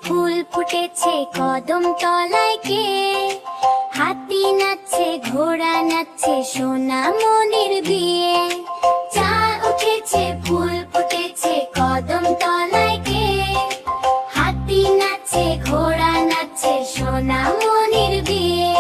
ফুল ফুটেছে কদম তলায় কে? হাতি নাচছে, ঘোড়া নাচছে, সোনা মনির বিয়ে। চাঁদ উঠেছে, ফুল ফুটেছে কদম তলায় কে? হাতি নাচছে, ঘোড়া নাচছে, সোনা মনির বিয়ে।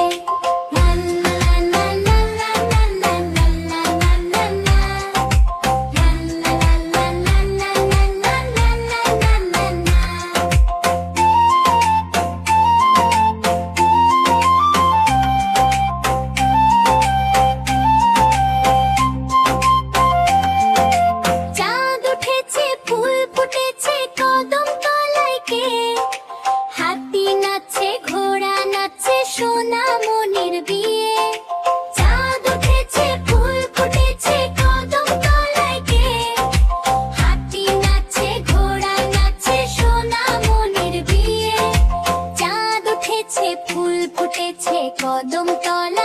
সোনা মনির বিয়ে। চাঁদ উঠেছে, ফুল ফুটেছে কদম তলায় কে? হাতি নাচছে, ঘোড়া নাচছে, সোনা মনির বিয়ে। চাঁদ উঠেছে, ফুল ফুটেছে কদম তলায়।